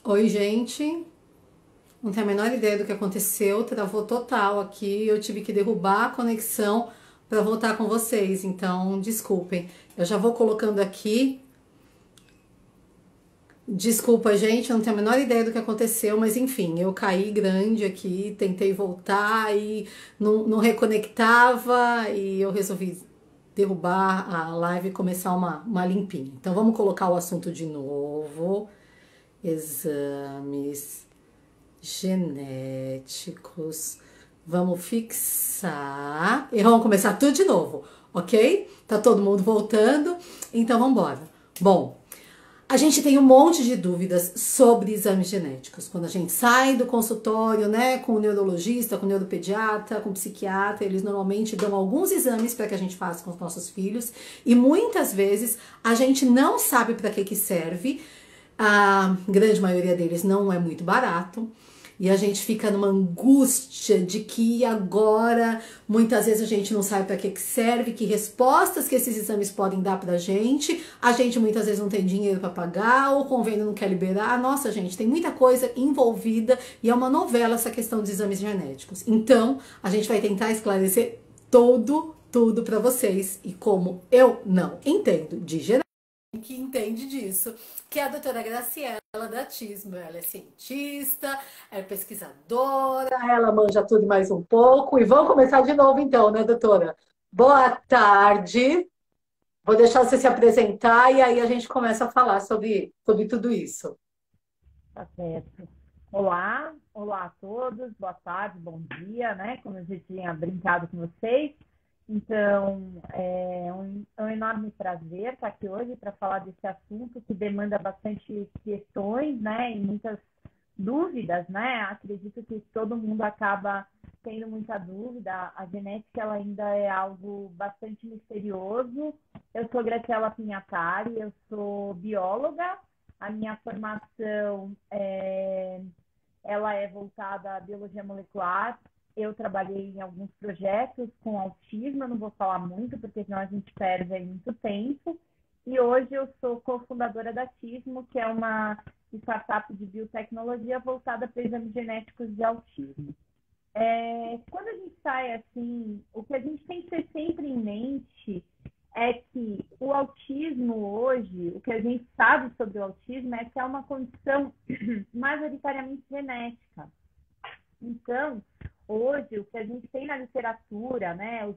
Oi, gente. Não tenho a menor ideia do que aconteceu. Travou total aqui. Eu tive que derrubar a conexão para voltar com vocês. Então, desculpem. Eu já vou colocando aqui. Desculpa, gente. Eu não tenho a menor ideia do que aconteceu, mas enfim, eu caí grande aqui. Tentei voltar e não reconectava. E eu resolvi derrubar a live e começar uma limpinha. Então, vamos colocar o assunto de novo. Exames genéticos. Vamos fixar e vamos começar tudo de novo, ok? Tá todo mundo voltando, então vamos embora. Bom, a gente tem um monte de dúvidas sobre exames genéticos. Quando a gente sai do consultório, né, com o neurologista, com o neuropediatra, com o psiquiatra, eles normalmente dão alguns exames para que a gente faça com os nossos filhos e muitas vezes a gente não sabe para que serve. A grande maioria deles não é muito barato. E a gente fica numa angústia de que agora, muitas vezes a gente não sabe para que serve, que respostas que esses exames podem dar pra gente. A gente muitas vezes não tem dinheiro para pagar, ou o convênio não quer liberar. Nossa, gente, tem muita coisa envolvida e é uma novela essa questão dos exames genéticos. Então, a gente vai tentar esclarecer tudo para vocês. E como eu não entendo de genética, que entende disso, que é a doutora Graciela da Tismo. Ela é cientista, é pesquisadora, ela manja tudo e mais um pouco. E vamos começar de novo então, né, doutora? Boa tarde. Vou deixar você se apresentar e aí a gente começa a falar sobre tudo isso. Tá certo. Olá a todos, boa tarde, bom dia, né? Como eu já tinha brincado com vocês. Então, é um enorme prazer estar aqui hoje para falar desse assunto que demanda bastante questões, né? E muitas dúvidas, né? Acredito que todo mundo acaba tendo muita dúvida. A genética ela ainda é algo bastante misterioso. Eu sou Graciela Pinhatari, eu sou bióloga. A minha formação ela é voltada à biologia molecular. Eu trabalhei em alguns projetos com autismo, eu não vou falar muito, porque senão a gente perde aí muito tempo. E hoje eu sou cofundadora da Tismo, que é uma startup de biotecnologia voltada para exames genéticos de autismo. Quando a gente sai assim, o que a gente tem que ter sempre em mente é que o autismo hoje, o que a gente sabe sobre o autismo é que é uma condição majoritariamente genética. Então, hoje, o que a gente tem na literatura, né,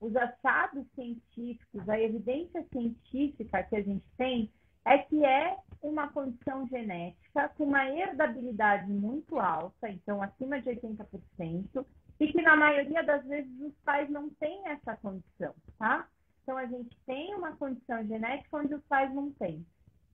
os achados científicos, a evidência científica que a gente tem é que é uma condição genética com uma herdabilidade muito alta, então acima de 80%, e que na maioria das vezes os pais não têm essa condição, tá? Então a gente tem uma condição genética onde os pais não têm.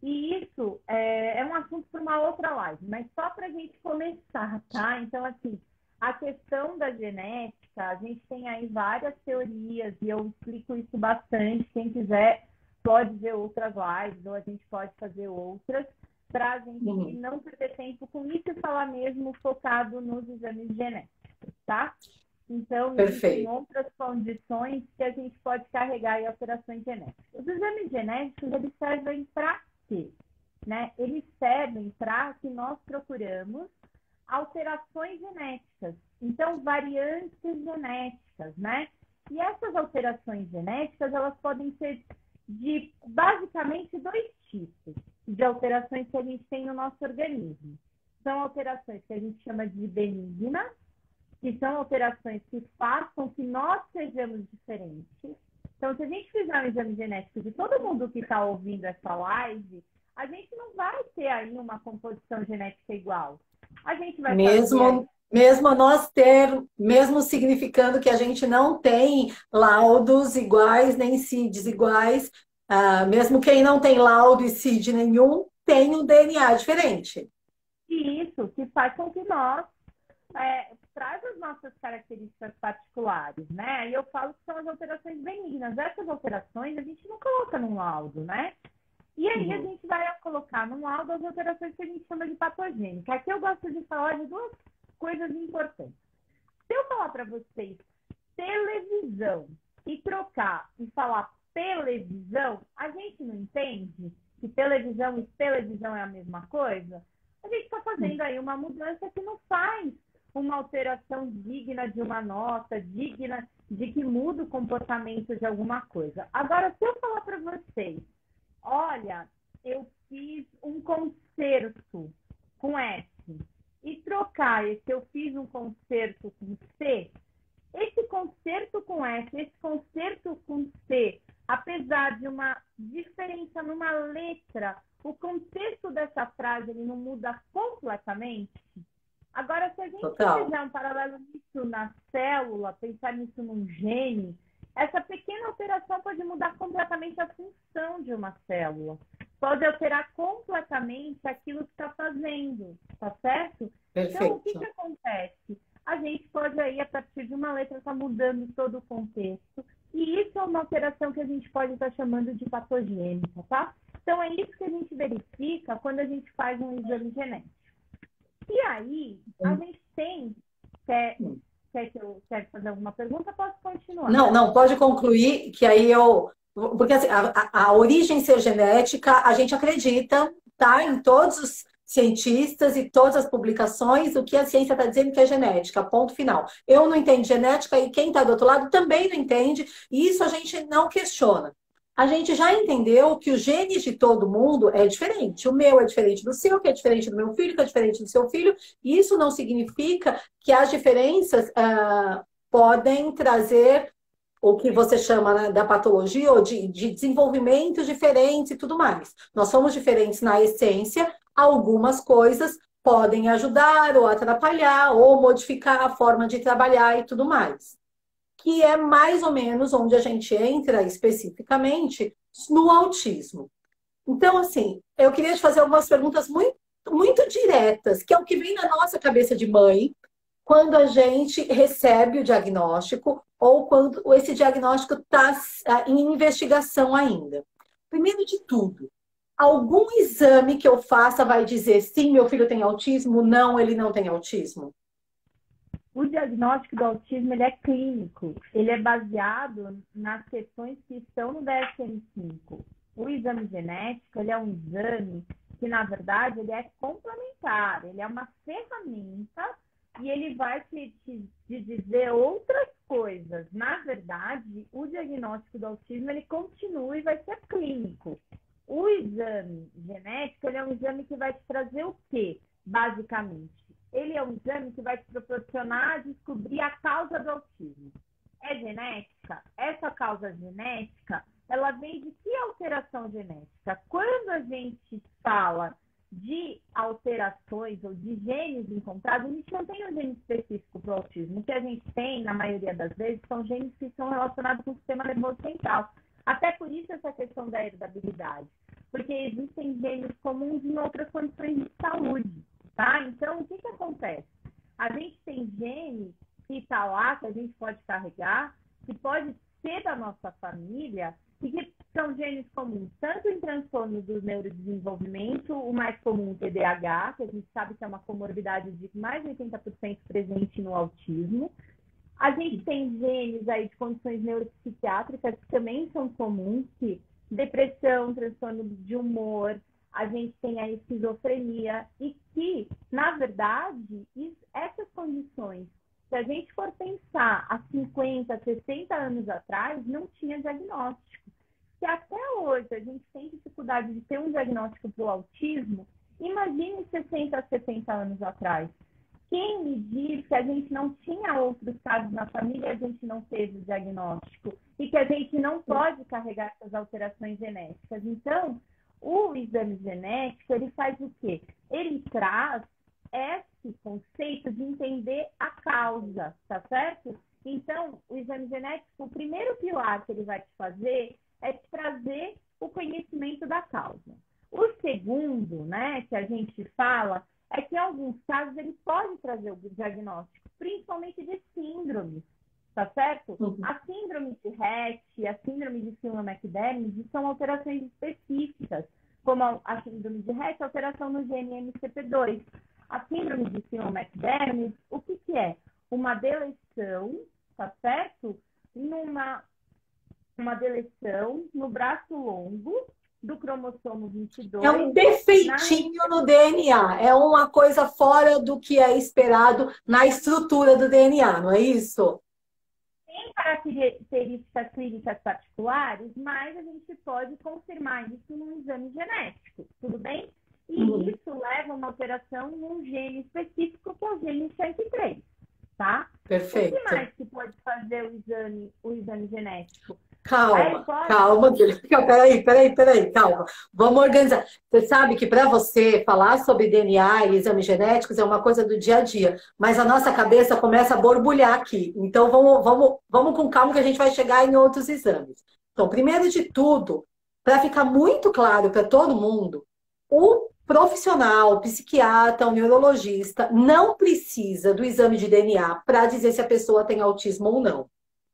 E isso é um assunto para uma outra live, mas só para a gente começar, tá? Então, assim, a questão da genética, a gente tem aí várias teorias e eu explico isso bastante. Quem quiser pode ver outras lives ou a gente pode fazer outras para a gente Uhum. não perder tempo com isso e falar mesmo focado nos exames genéticos, tá? Então, existem Perfeito. outras condições que a gente pode carregar em alterações genéticas. Os exames genéticos, eles servem para quê? Né? Eles servem para que nós procuramos alterações genéticas, então variantes genéticas, né? E essas alterações genéticas, elas podem ser de basicamente dois tipos de alterações que a gente tem no nosso organismo. São alterações que a gente chama de benignas, que são alterações que façam que nós sejamos diferentes. Então, se a gente fizer um exame genético de todo mundo que está ouvindo essa live, a gente não vai ter aí uma composição genética igual. A gente vai fazer aí. Mesmo nós ter, mesmo significando que a gente não tem laudos iguais, nem CIDs iguais, mesmo quem não tem laudo e CID nenhum, tem um DNA diferente. Isso, que faz com que nós traz as nossas características particulares, né? E eu falo que são as alterações benignas. Essas alterações a gente não coloca num laudo, né? E aí a Uhum. gente vai colocar num laudo as alterações que a gente chama de patogênica. Aqui eu gosto de falar de duas coisas importantes. Se eu falar para vocês televisão e trocar e falar televisão, a gente não entende que televisão e televisão é a mesma coisa? a gente está fazendo aí uma mudança que não faz uma alteração digna de uma nota, digna de que muda o comportamento de alguma coisa. Agora, se eu falar para vocês, olha, eu fiz um concerto com S e trocar esse eu fiz um concerto com C, esse concerto com S, esse concerto com C, apesar de uma diferença numa letra, o contexto dessa frase ele não muda completamente. Agora, se a gente Total. fizer um paralelo nisso na célula, pensar nisso num gene, essa pequena alteração pode mudar completamente a função de uma célula. Pode alterar completamente aquilo que está fazendo, tá certo? Então, o que Perfeito. acontece? A gente pode aí, a partir de uma letra, estar mudando todo o contexto. E isso é uma alteração que a gente pode estar chamando de patogênica, tá? Então, é isso que a gente verifica quando a gente faz um exame genético. E aí, a gente tem... Quer que eu fazer alguma pergunta? Posso continuar. Não, não, pode concluir, que aí eu. Porque assim, a origem ser genética, a gente acredita, tá? Em todos os cientistas e todas as publicações, o que a ciência está dizendo que é genética, ponto final. Eu não entendo genética e quem está do outro lado também não entende, e isso a gente não questiona. A gente já entendeu que os genes de todo mundo é diferente. O meu é diferente do seu, que é diferente do meu filho, que é diferente do seu filho, e isso não significa que as diferenças podem trazer o que você chama, né, da patologia ou de desenvolvimentos diferentes e tudo mais. Nós somos diferentes na essência, algumas coisas podem ajudar ou atrapalhar ou modificar a forma de trabalhar e tudo mais. Que é mais ou menos onde a gente entra especificamente no autismo. Então, assim, eu queria te fazer algumas perguntas muito, muito diretas, que é o que vem na nossa cabeça de mãe, quando a gente recebe o diagnóstico ou quando esse diagnóstico está em investigação ainda. Primeiro de tudo, algum exame que eu faça vai dizer sim, meu filho tem autismo, não, ele não tem autismo? O diagnóstico do autismo ele é clínico, ele é baseado nas questões que estão no DSM-5. O exame genético ele é um exame que, na verdade, ele é complementar, ele é uma ferramenta e ele vai te dizer outras coisas. Na verdade, o diagnóstico do autismo ele continua e vai ser clínico. O exame genético ele é um exame que vai te trazer o quê, basicamente? Ele é um exame que vai te proporcionar descobrir a causa do autismo. É genética? Essa causa genética, ela vem de que alteração genética? Quando a gente fala de alterações ou de genes encontrados, a gente não tem um gene específico para o autismo. O que a gente tem, na maioria das vezes, são genes que são relacionados com o sistema nervoso central. Até por isso essa questão da heredabilidade. Porque existem genes comuns em outras condições de saúde. Tá? Então, o que acontece? A gente tem genes que está lá, que a gente pode carregar, que pode ser da nossa família, e que são genes comuns, tanto em transtornos do neurodesenvolvimento, o mais comum o TDAH, que a gente sabe que é uma comorbidade de mais de 80% presente no autismo. A gente tem genes aí de condições neuropsiquiátricas que também são comuns, que depressão, transtorno de humor, a gente tem a esquizofrenia, e que, na verdade, essas condições, se a gente for pensar há 50, 60 anos atrás, não tinha diagnóstico. Se até hoje a gente tem dificuldade de ter um diagnóstico para o autismo, imagine 60, 70 anos atrás. Quem me diz que a gente não tinha outros casos na família e a gente não teve o diagnóstico? E que a gente não pode carregar essas alterações genéticas? Então, o exame genético, ele faz o quê? Ele traz esse conceito de entender a causa, tá certo? Então, o exame genético, o primeiro pilar que ele vai te fazer é te trazer o conhecimento da causa. O segundo, né, que a gente fala, é que em alguns casos ele pode trazer o diagnóstico, principalmente de síndromes, tá certo? Uhum. A síndrome de Rett, a síndrome de Phelan-McDermid são alterações específicas, como a síndrome de Rett, alteração no gene MCP2. A síndrome de Phelan-McDermid, o que é? Uma deleção, tá certo? Uma deleção no braço longo, do cromossomo É 22. um defeitinho no DNA, é uma coisa fora do que é esperado na estrutura do DNA, não é isso? Tem características clínicas particulares, mas a gente pode confirmar isso num exame genético, tudo bem? E isso leva a uma alteração num gene específico, que é o gene 103, tá? Perfeito. O que mais que pode fazer o exame genético? Calma, peraí, calma. Vamos organizar. Você sabe que para você falar sobre DNA e exames genéticos é uma coisa do dia a dia, mas a nossa cabeça começa a borbulhar aqui. Então vamos com calma que a gente vai chegar em outros exames. Então, primeiro de tudo, para ficar muito claro para todo mundo, o profissional, o psiquiatra, o neurologista não precisa do exame de DNA para dizer se a pessoa tem autismo ou não.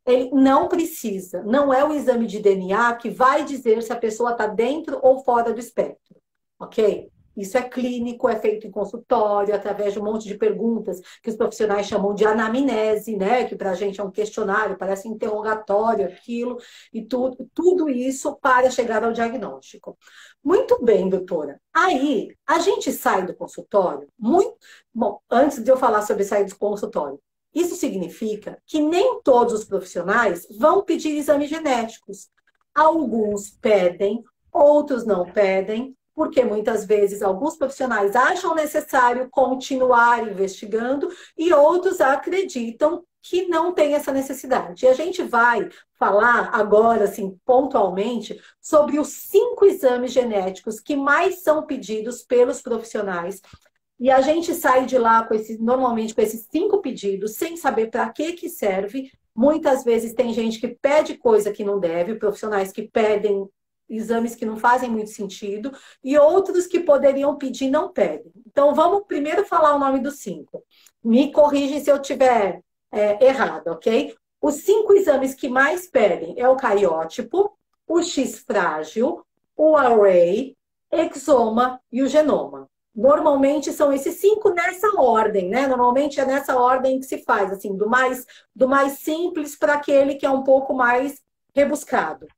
Ele não precisa, não é o exame de DNA que vai dizer se a pessoa está dentro ou fora do espectro, ok? Isso é clínico, é feito em consultório, através de um monte de perguntas que os profissionais chamam de anamnese, né? Que para a gente é um questionário, parece um interrogatório, aquilo, e tudo isso para chegar ao diagnóstico. Muito bem, doutora. Aí, a gente sai do consultório, muito. Bom, antes de eu falar sobre sair do consultório, isso significa que nem todos os profissionais vão pedir exames genéticos. Alguns pedem, outros não pedem, porque muitas vezes alguns profissionais acham necessário continuar investigando e outros acreditam que não tem essa necessidade. E a gente vai falar agora, assim, pontualmente, sobre os 5 exames genéticos que mais são pedidos pelos profissionais. E a gente sai de lá normalmente com esses 5 pedidos, sem saber para que serve. Muitas vezes tem gente que pede coisa que não deve, profissionais que pedem exames que não fazem muito sentido, e outros que poderiam pedir não pedem. Então, vamos primeiro falar o nome dos 5. Me corrige se eu tiver errado, ok? Os 5 exames que mais pedem é o cariótipo, o X frágil, o array, exoma e o genoma. Normalmente são esses 5 nessa ordem, né? Normalmente é nessa ordem que se faz, assim, do mais simples para aquele que é um pouco mais rebuscado.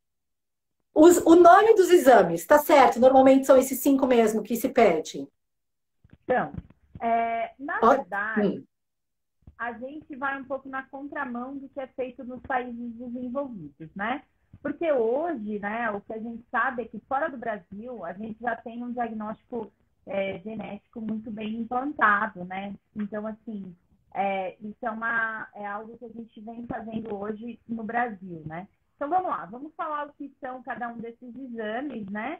O nome dos exames, tá certo? Normalmente são esses 5 mesmo que se pede. Então, na verdade, a gente vai um pouco na contramão do que é feito nos países desenvolvidos, né? Porque hoje, né, o que a gente sabe é que fora do Brasil, a gente já tem um diagnóstico genético muito bem implantado, né? Então, assim, isso é algo que a gente vem fazendo hoje no Brasil, né? Então, vamos lá, vamos falar o que são cada um desses exames, né?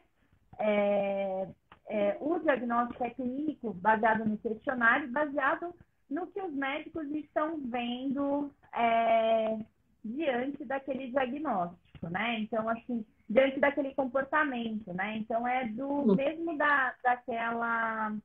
O diagnóstico é clínico, baseado no questionário, baseado no que os médicos estão vendo diante daquele diagnóstico, né? Então, assim, diante daquele comportamento, né? Então, é do mesmo daquela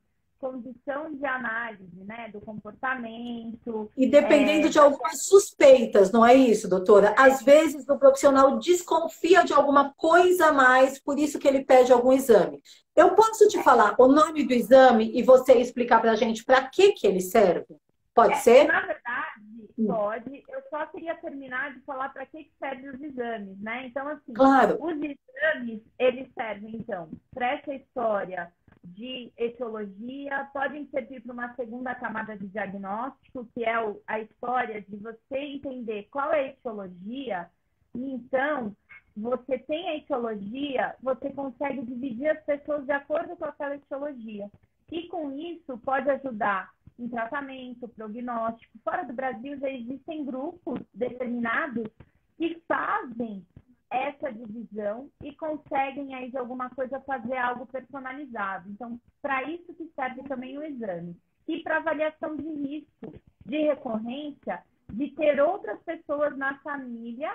condição de análise, né? Do comportamento. E dependendo de algumas suspeitas, não é isso, doutora? Às vezes o profissional desconfia de alguma coisa a mais, por isso que ele pede algum exame. Eu posso te falar o nome do exame e você explicar para a gente para que ele serve? Pode ser? Na verdade, pode. Eu só queria terminar de falar para que servem os exames, né? Então, assim, claro. Os exames, eles servem, então, para essa história de etiologia, podem servir para uma segunda camada de diagnóstico, que é a história de você entender qual é a etiologia, e então, você tem a etiologia, você consegue dividir as pessoas de acordo com aquela etiologia. E com isso, pode ajudar em tratamento, prognóstico. Fora do Brasil, já existem grupos determinados que fazem essa divisão e conseguem aí de alguma coisa fazer algo personalizado. Então, para isso que serve também o exame. E para avaliação de risco, de recorrência, de ter outras pessoas na família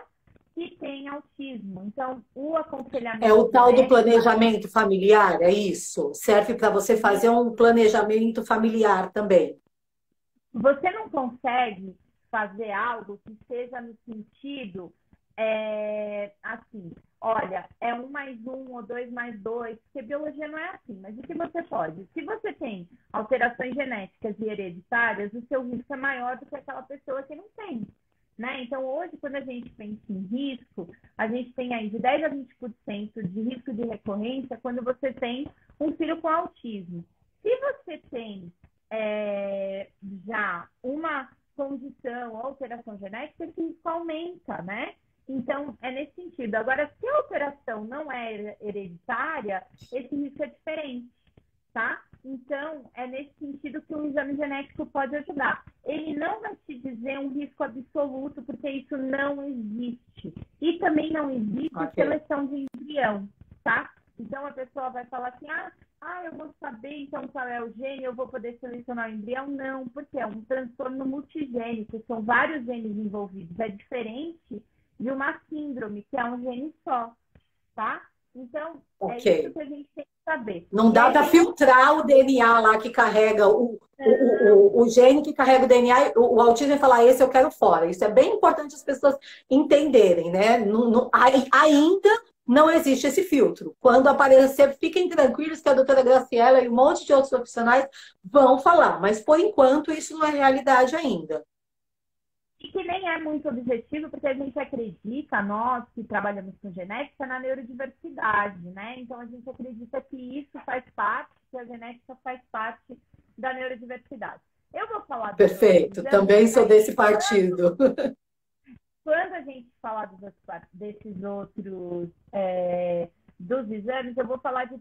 que têm autismo. Então, o aconselhamento... É o tal do planejamento familiar, é isso? Serve para você fazer um planejamento familiar também. Você não consegue fazer algo que seja no sentido... assim, olha, é 1 mais 1 ou 2 mais 2, porque biologia não é assim, mas o que você pode? Se você tem alterações genéticas e hereditárias, o seu risco é maior do que aquela pessoa que não tem, né? Então, hoje, quando a gente pensa em risco, a gente tem aí de 10 a 20% de risco de recorrência quando você tem um filho com autismo. Se você tem já uma condição ou alteração genética, esse risco aumenta, né? Então, é nesse sentido. Agora, se a alteração não é hereditária, esse risco é diferente, tá? Então, é nesse sentido que um exame genético pode ajudar. Ele não vai te dizer um risco absoluto, porque isso não existe. E também não existe seleção de embrião, tá? Então, a pessoa vai falar assim, eu vou saber então qual é o gene, eu vou poder selecionar o embrião. Não, porque é um transtorno multigênico, são vários genes envolvidos. É diferente de uma síndrome, que é um gene só, tá? Então, é isso que a gente tem que saber. Não dá para filtrar o DNA lá que carrega o gene que carrega o DNA, o autismo, e falar, esse eu quero fora. Isso é bem importante as pessoas entenderem, né? Ainda não existe esse filtro. Quando aparecer, fiquem tranquilos que a doutora Graciela e um monte de outros profissionais vão falar, mas por enquanto isso não é realidade ainda. E que nem é muito objetivo, porque a gente acredita, nós que trabalhamos com genética, na neurodiversidade, né? Então, a gente acredita que isso faz parte, que a genética faz parte da neurodiversidade. Eu vou falar... Perfeito, também sou desse partido. Quando a gente falar desses outros, dos exames, eu vou falar de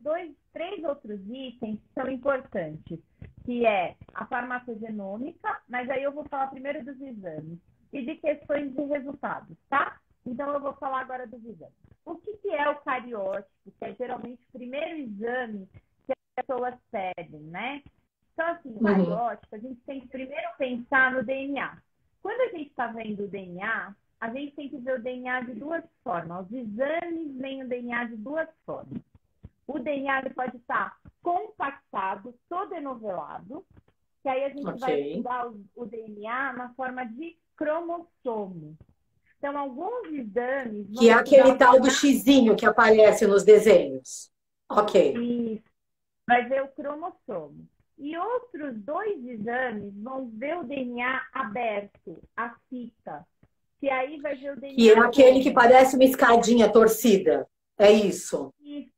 3 outros itens que são importantes, que é a farmacogenômica, mas aí eu vou falar primeiro dos exames e de questões de resultados, tá? Então, eu vou falar agora dos exames. O que é o cariótipo, que é geralmente o primeiro exame que as pessoas pedem, né? Então, assim, o cariótipo, a gente tem que primeiro pensar no DNA. Quando a gente está vendo o DNA, a gente tem que ver o DNA de 2 formas. Os exames veem o DNA de 2 formas. O DNA ele pode estar compactado, todo enovelado, que aí a gente vai estudar o DNA na forma de cromossomo. Então, alguns exames... Que é aquele tal do xizinho que aparece nos desenhos. Ok. Isso. Vai ver o cromossomo. E outros 2 exames vão ver o DNA aberto, a fita. Que aí vai ver o DNA... Que é aquele que parece uma escadinha torcida. É isso. Isso.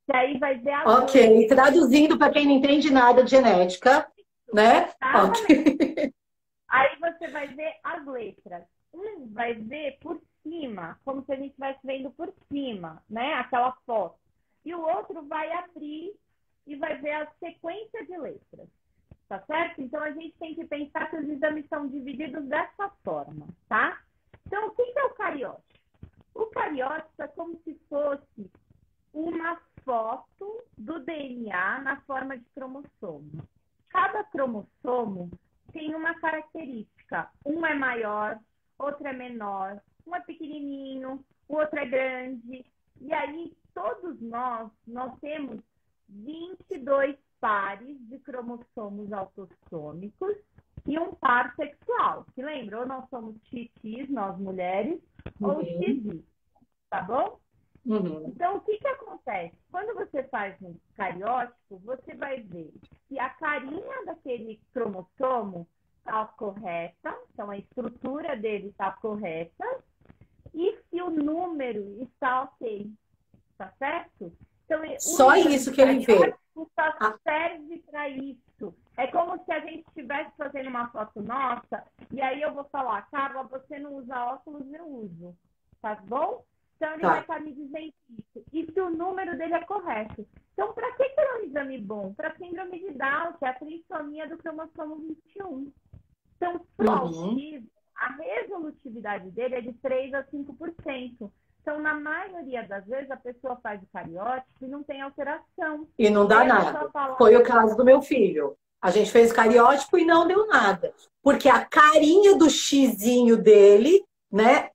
Que aí vai ver a... Ok. Traduzindo para quem não entende nada de genética, né? Ok. Aí você vai ver as letras. Um vai ver por cima, como se a gente estivesse vendo por cima, né? Aquela foto. E o outro vai abrir e vai ver a sequência de letras. Tá certo? Então, a gente tem que pensar que os exames são divididos dessa forma, tá? Então, o que é o cariótipo? O cariótipo é como se fosse uma foto do DNA na forma de cromossomo. Cada cromossomo tem uma característica. Um é maior, outro é menor, um é pequenininho, o outro é grande. E aí, todos nós temos 22 pares de cromossomos autossômicos e um par sexual. Que lembra? Ou nós somos XX, nós mulheres, ou XY, tá bom? Então, o que acontece? Quando você faz um cariótipo, você vai ver se a carinha daquele cromossomo está correta, então a estrutura dele está correta, e se o número está ok, tá certo? Então, só isso que ele vê. Só serve para isso. É como se a gente estivesse fazendo uma foto nossa, e aí eu vou falar, Carla, você não usa óculos, eu uso, tá bom? Então, ele vai estar me dizendo isso. E se o número dele é correto. Então, para que é um exame bom? Para síndrome de Down, que é a trissomia do cromossomo 21. Então, para o autismo, a resolutividade dele é de 3 a 5%. Então, na maioria das vezes, a pessoa faz o cariótipo e não tem alteração. E não dá nada. Foi o caso do meu filho. A gente fez cariótipo e não deu nada. Porque a carinha do xizinho dele, né,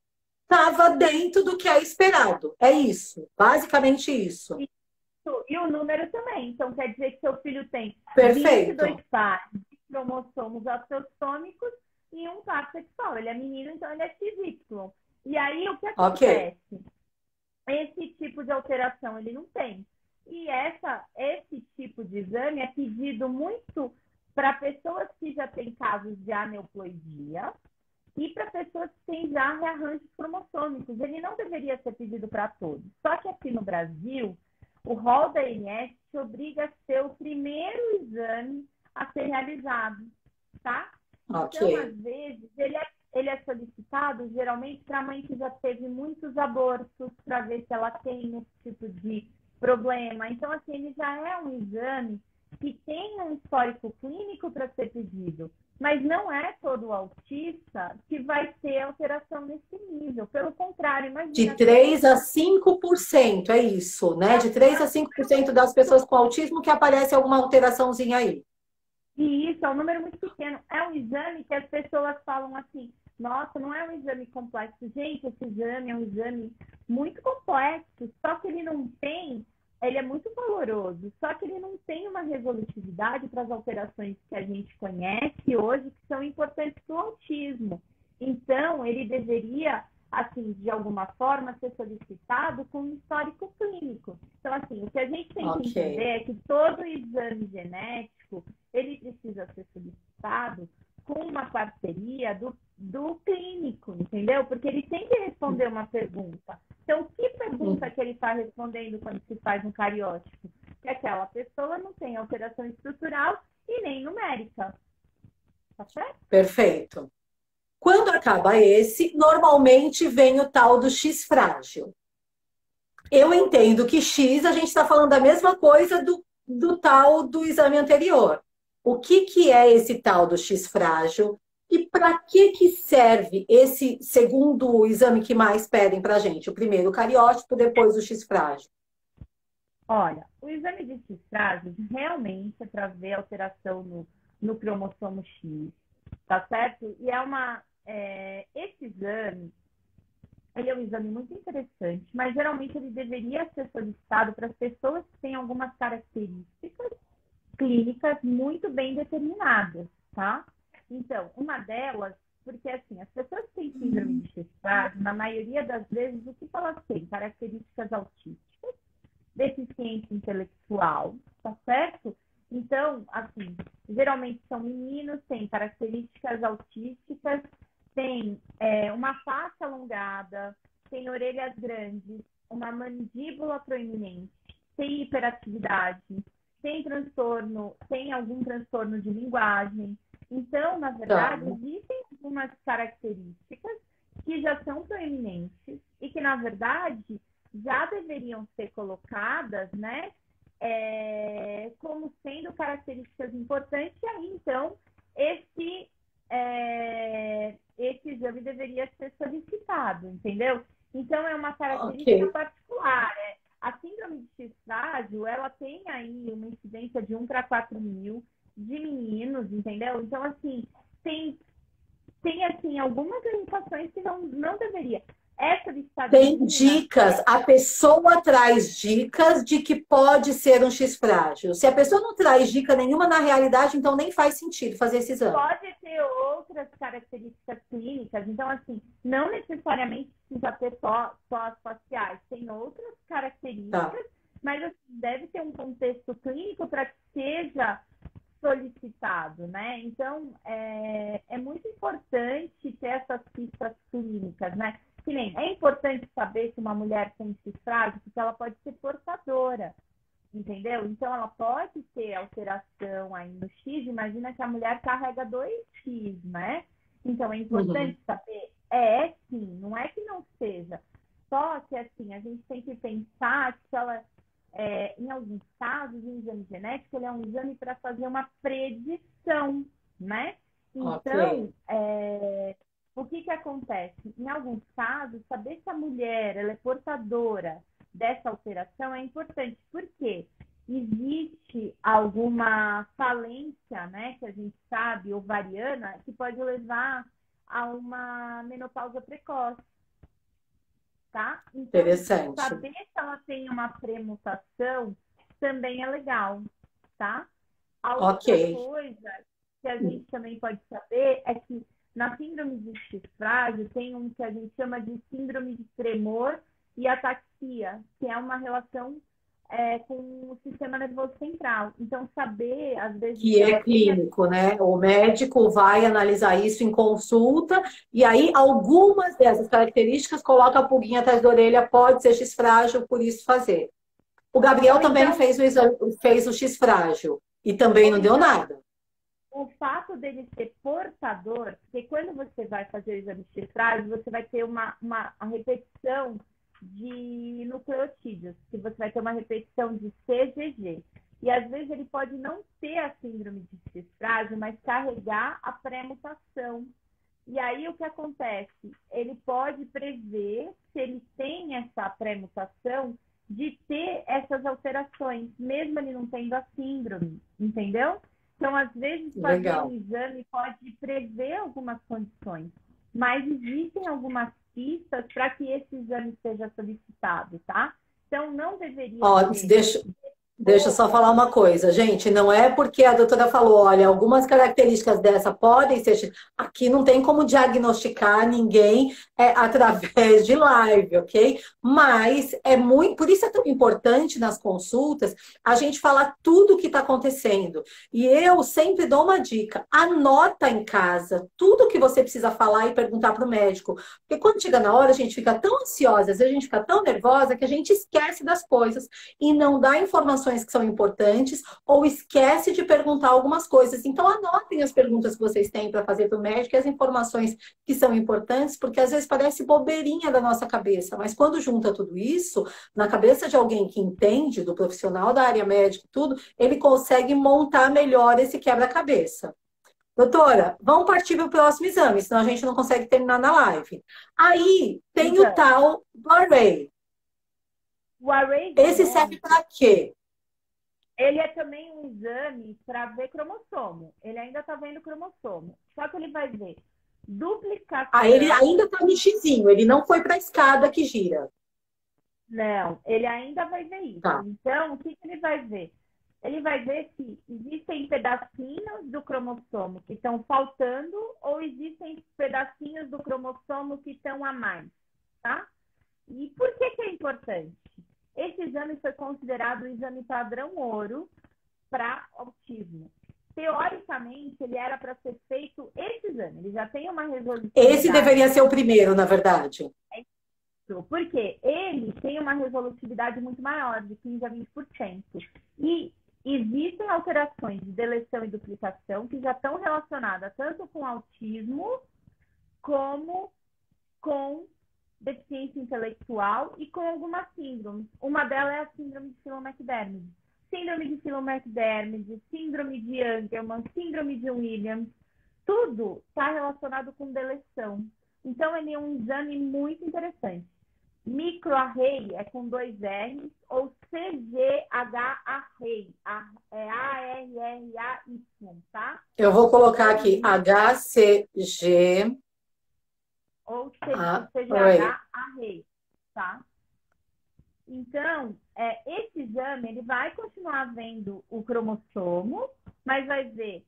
estava dentro do que é esperado. É isso. Basicamente isso. E o número também. Então, quer dizer que seu filho tem 22 pares de cromossomos autossômicos e um par sexual. Ele é menino, então ele é XY. E aí, o que acontece? Esse tipo de alteração ele não tem. E esse tipo de exame é pedido muito para pessoas que já têm casos de aneuploidia e para pessoas que têm já rearranjos cromossômicos. Ele não deveria ser pedido para todos. Só que aqui no Brasil, o rol da ANS te obriga a ser o primeiro exame a ser realizado, tá? Então, Ok. às vezes, ele é solicitado geralmente para a mãe que já teve muitos abortos, para ver se ela tem esse tipo de problema. Então, assim, ele já é um exame que tem um histórico clínico para ser pedido. Mas não é todo autista que vai ter alteração nesse nível. Pelo contrário, De imagina. 3 a 5%, é isso, né? De 3 a 5% das pessoas com autismo que aparece alguma alteraçãozinha aí. E isso é um número muito pequeno. É um exame que as pessoas falam assim, nossa, não é um exame complexo. Gente, esse exame é um exame muito complexo, só que ele é muito valoroso, só que ele não tem uma resolutividade para as alterações que a gente conhece hoje, que são importantes para o autismo. Então, ele deveria, assim, de alguma forma, ser solicitado com um histórico clínico. Então, assim, o que a gente tem que entender Ok. é que todo exame genético ele precisa ser solicitado com uma parceria do clínico, entendeu? Porque ele tem que responder uma pergunta. Então, que pergunta que ele está respondendo quando se faz um cariótipo? Que aquela pessoa não tem alteração estrutural e nem numérica. Tá certo? Perfeito. Quando acaba esse, normalmente vem o tal do X frágil. Eu entendo que X, a gente está falando da mesma coisa do tal do exame anterior. O que é esse tal do X frágil? E para que serve esse segundo exame que mais pedem para a gente? O primeiro o cariótipo, depois o X frágil. Olha, o exame de cistagem realmente é para ver alteração no cromossomo X, tá certo? E esse exame, ele é um exame muito interessante, mas geralmente ele deveria ser solicitado para as pessoas que têm algumas características clínicas muito bem determinadas, tá? Então, uma delas, porque assim, as pessoas que têm síndrome de Child, na maioria das vezes, o que elas têm? Características autísticas, deficiência intelectual, tá certo? Então, assim, geralmente são meninos, têm características autísticas, têm uma face alongada, têm orelhas grandes, uma mandíbula proeminente, tem hiperatividade, tem algum transtorno de linguagem. Então, na Tá. verdade, existem algumas características que já são proeminentes e que, na verdade, já deveriam ser colocadas, né, como sendo características importantes, e aí, então, esse exame deveria ser solicitado, entendeu? Então, é uma característica Ok. particular. A síndrome de X-frágil, ela tem aí uma incidência de 1 para 4 mil de meninos, entendeu? Então, assim, tem assim, algumas limitações que não deveria. Essa listada em Tem menina dicas, a pessoa traz dicas de que pode ser um X frágil. Se a pessoa não traz dica nenhuma na realidade, então nem faz sentido fazer esse exame. pode ter outras características clínicas. Então, assim, não necessariamente precisa ter só as faciais. Tem outras Tá. características, mas assim, deve ter um contexto clínico para que seja solicitado, né? Então, é muito importante ter essas pistas clínicas, né? Que nem, é importante saber se uma mulher tem cistrágio, porque ela pode ser portadora, entendeu? Então, ela pode ter alteração aí no X, imagina que a mulher carrega 2X, né? Então, é Uhum. importante saber, sim, não é que não seja. Só que, assim, a gente tem que pensar que ela em alguns casos, o exame genético ele é um exame para fazer uma predição, né? Ok. Então, o que acontece? Em alguns casos, saber se a mulher ela é portadora dessa alteração é importante. Por quê? Existe alguma falência, né, que a gente sabe, ovariana, que pode levar a uma menopausa precoce, tá? Então, Interessante. saber se ela tem uma premutação também é legal, tá? A Ok. outra coisa que a gente também pode saber é que na síndrome de X-frágil tem um que a gente chama de síndrome de tremor e ataxia, que é uma relação com o sistema nervoso central. Então, saber, às vezes... Que é clínico, né? O médico vai analisar isso em consulta, e aí algumas dessas características coloca a pulguinha atrás da orelha, pode ser X frágil, por isso fazer. O Gabriel também fez o exame, fez o X frágil, e também não deu nada. O fato dele ser portador, porque quando você vai fazer o exame X frágil, você vai ter a repetição de nucleotídeos, que você vai ter uma repetição de CGG. E às vezes ele pode não ter a síndrome de X frágil, mas carregar a pré-mutação. E aí o que acontece? Ele pode prever, se ele tem essa pré-mutação, de ter essas alterações, mesmo ele não tendo a síndrome, entendeu? Então, às vezes, fazer um exame pode prever algumas condições, mas existem algumas pistas para que esse exame seja solicitado, tá? Então, não deveria ser... Deixa eu só falar uma coisa, gente. Não é porque a doutora falou, olha, algumas características dessa podem ser... Aqui não tem como diagnosticar ninguém através de live, ok? Mas é muito... Por isso é tão importante nas consultas a gente falar tudo o que está acontecendo. E eu sempre dou uma dica. Anota em casa tudo que você precisa falar e perguntar para o médico. Porque quando chega na hora, a gente fica tão ansiosa, às vezes a gente fica tão nervosa que a gente esquece das coisas e não dá informações que são importantes ou esquece de perguntar algumas coisas. Então, anotem as perguntas que vocês têm para fazer para o médico e as informações que são importantes, porque às vezes parece bobeirinha da nossa cabeça, mas quando junta tudo isso, na cabeça de alguém que entende, do profissional da área médica e tudo, ele consegue montar melhor esse quebra-cabeça. Doutora, vamos partir para o próximo exame, senão a gente não consegue terminar na live. Aí tem o tal do array. O array esse serve para quê? Ele é também um exame para ver cromossomo. Ele ainda está vendo cromossomo. Só que ele vai ver duplicação. Ele ainda está no xizinho, ele não foi para a escada que gira. Não, ele ainda vai ver isso. Tá. Então, o que ele vai ver? Ele vai ver se existem pedacinhos do cromossomo que estão faltando ou existem pedacinhos do cromossomo que estão a mais, tá? E por que é importante? Esse exame foi considerado o exame padrão ouro para autismo. Teoricamente, ele era para ser feito esse exame. Ele já tem uma resolução. Esse deveria ser o primeiro, na verdade. Porque ele tem uma resolutividade muito maior, de 15% a 20%. E existem alterações de deleção e duplicação que já estão relacionadas tanto com autismo como com deficiência intelectual e com algumas síndromes. Uma delas é a síndrome de Phelan-McDermid. Síndrome de Phelan-McDermid, síndrome de Angelman, síndrome de Williams, tudo está relacionado com deleção. Então, ele é um exame muito interessante. Microarray é com 2 R's ou CGH-array. É A-R-R-A-Y, tá? Eu vou colocar aqui HCG... ou CGH-array, tá? Então, esse exame, ele vai continuar vendo o cromossomo, mas vai ver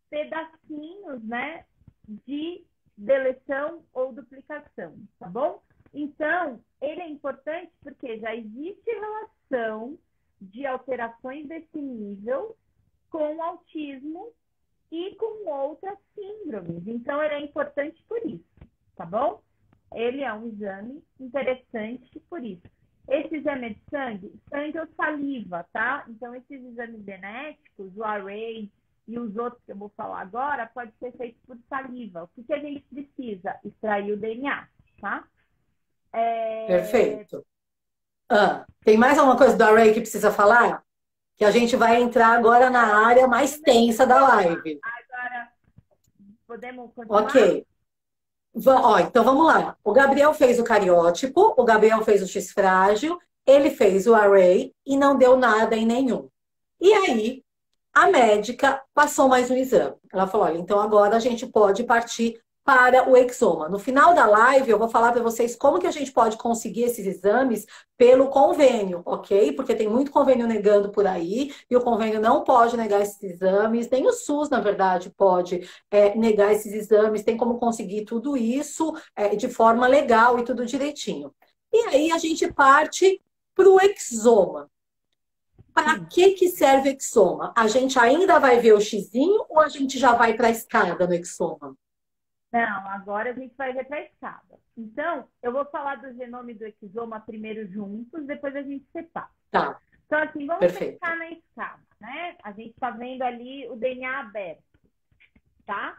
pedacinhos, né, de deleção ou duplicação, tá bom? Então, ele é importante porque já existe relação de alterações desse nível com o autismo e com outras síndromes. Então, ele é importante por isso, tá bom? Ele é um exame interessante por isso. Esse exame é de sangue? Sangue ou saliva, tá? Então, esses exames genéticos, o array e os outros que eu vou falar agora, pode ser feito por saliva. O que a gente precisa? Extrair o DNA, tá? Perfeito. Tem mais alguma coisa do array que precisa falar? Que a gente vai entrar agora na área mais tensa da live. Agora, podemos continuar? Ok. Então vamos lá. O Gabriel fez o cariótipo, o Gabriel fez o X frágil, ele fez o array e não deu nada em nenhum. E aí, a médica passou mais um exame. Ela falou, olha, então agora a gente pode partir para o exoma. No final da live, eu vou falar para vocês como que a gente pode conseguir esses exames pelo convênio, ok? Porque tem muito convênio negando por aí, e o convênio não pode negar esses exames, nem o SUS, na verdade, pode negar esses exames, tem como conseguir tudo isso de forma legal e tudo direitinho. E aí a gente parte para o exoma. Para que serve o exoma? A gente ainda vai ver o xizinho ou a gente já vai para a escada no exoma? Não, agora a gente vai ver para a escada. Então, eu vou falar do genoma e do exoma primeiro juntos, depois a gente separa. Tá, Então, assim, vamos perfeito. pensar na escada, né? A gente está vendo ali o DNA aberto, tá?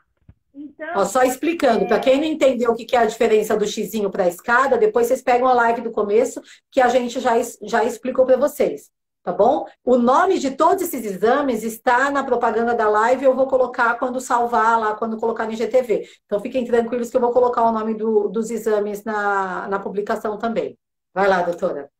Então, Ó, só explicando, para quem não entendeu o que é a diferença do xizinho para a escada, depois vocês pegam a live do começo, que a gente já explicou para vocês, tá bom? O nome de todos esses exames está na propaganda da live, eu vou colocar quando salvar lá, quando colocar no IGTV. Então fiquem tranquilos que eu vou colocar o nome dos exames na publicação também. Vai lá, doutora.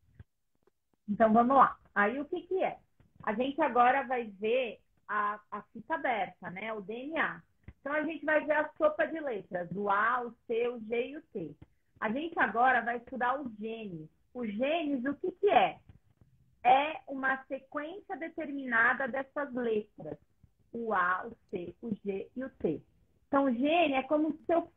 então, vamos lá. Aí, o que é? A gente agora vai ver a fita aberta, né? O DNA. Então, a gente vai ver a sopa de letras, o A, o C, o G e o T. A gente agora vai estudar os genes. Os genes, o que é? É uma sequência determinada dessas letras. O A, o C, o G e o T. Então, o gene é como eu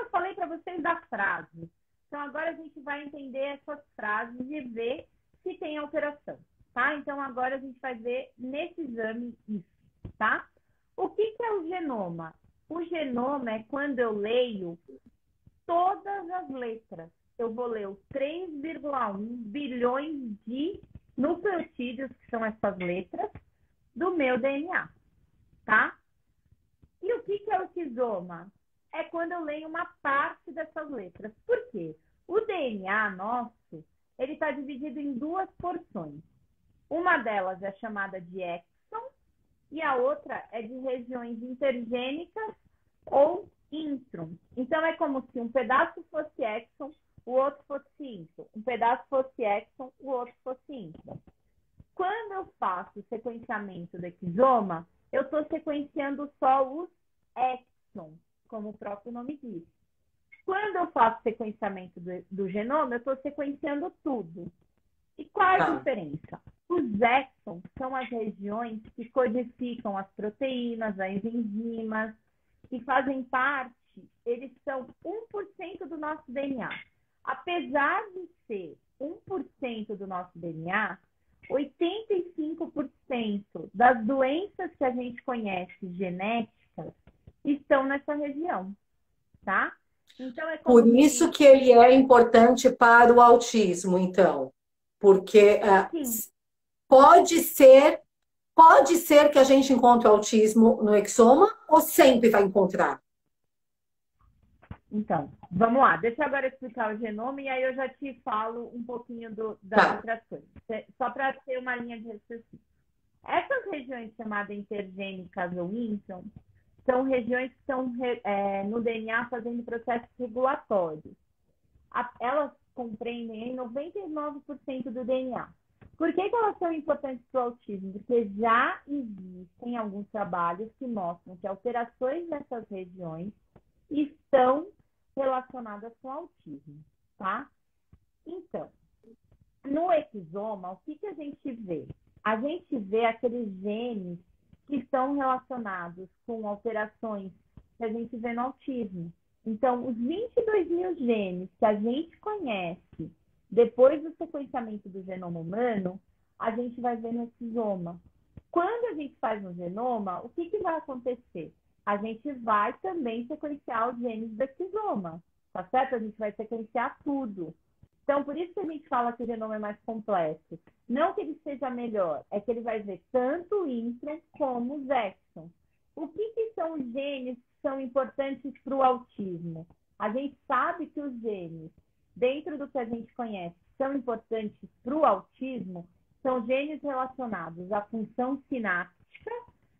falei para vocês da frase. Então, agora a gente vai entender essas frases e ver se tem alteração, tá? Então, agora a gente vai ver nesse exame isso, tá? O que é o genoma? O genoma é quando eu leio todas as letras. Eu vou ler os 3,1 bilhões de nucleotídeos, que são essas letras, do meu DNA, tá? E o que é o exoma? É quando eu leio uma parte dessas letras. Por quê? O DNA nosso, ele está dividido em duas porções. Uma delas é chamada de exon e a outra é de regiões intergênicas ou intron. Então, é como se um pedaço fosse exon, o outro fosse intron. Um pedaço fosse exon, o outro fosse intron. Quando eu faço o sequenciamento do exoma, eu estou sequenciando só os exons, como o próprio nome diz. Quando eu faço sequenciamento do genoma, eu estou sequenciando tudo. E qual é a diferença? Os exons são as regiões que codificam as proteínas, as enzimas, que fazem parte, eles são 1% do nosso DNA. Apesar de ser 1% do nosso DNA, 85% das doenças que a gente conhece genéticas estão nessa região, tá? Então, é como Por isso que ele é importante para o autismo, então. Porque pode ser que a gente encontre o autismo no exoma ou sempre vai encontrar? Então, vamos lá. Deixa eu agora explicar o genoma e aí eu já te falo um pouquinho das outras coisas. Só para ter uma linha de raciocínio. Essas regiões chamadas intergênicas ou intron são regiões que estão no DNA fazendo processos regulatórios. Elas compreendem 99% do DNA. Por que elas são importantes para o autismo? Porque já existem alguns trabalhos que mostram que alterações nessas regiões estão relacionadas com autismo, tá? Então, no exoma, o que a gente vê? A gente vê aqueles genes que estão relacionados com alterações que a gente vê no autismo. Então, os 22 mil genes que a gente conhece depois do sequenciamento do genoma humano, a gente vai ver no exoma. Quando a gente faz no genoma, o que vai acontecer? A gente vai também sequenciar os genes do exoma, tá certo? A gente vai sequenciar tudo. Então, por isso que a gente fala que o genoma é mais complexo. Não que ele seja melhor, é que ele vai ver tanto o intron como os exons. O que são os genes que são importantes para o autismo? A gente sabe que os genes, dentro do que a gente conhece, são importantes para o autismo, são genes relacionados à função sináptica,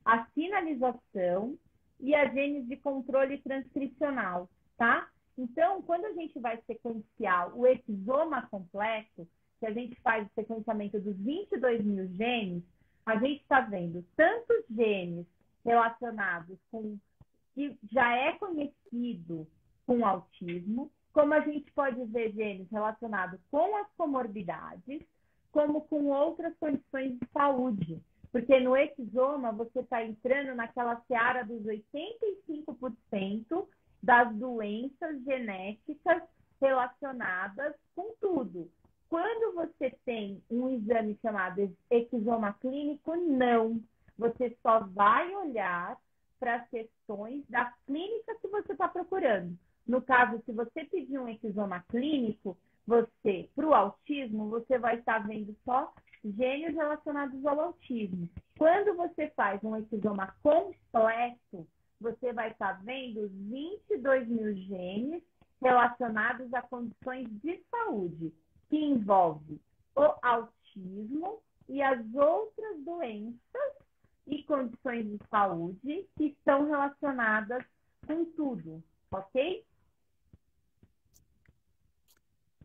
à sinalização e a genes de controle transcricional, tá? Então, quando a gente vai sequenciar o exoma completo, que a gente faz o sequenciamento dos 22 mil genes, a gente está vendo tantos genes relacionados com que já é conhecido com autismo, como a gente pode ver genes relacionados com as comorbidades, como com outras condições de saúde. Porque no exoma você está entrando naquela seara dos 85% das doenças genéticas relacionadas com tudo. Quando você tem um exame chamado exoma clínico, não. Você só vai olhar para as questões da clínica que você está procurando. No caso, se você pedir um exoma clínico, você, para o autismo, você vai estar vendo só gênios relacionados ao autismo. Quando você faz um exoma completo, você vai estar vendo 22 mil genes relacionados a condições de saúde, que envolve o autismo e as outras doenças e condições de saúde que estão relacionadas com tudo, ok?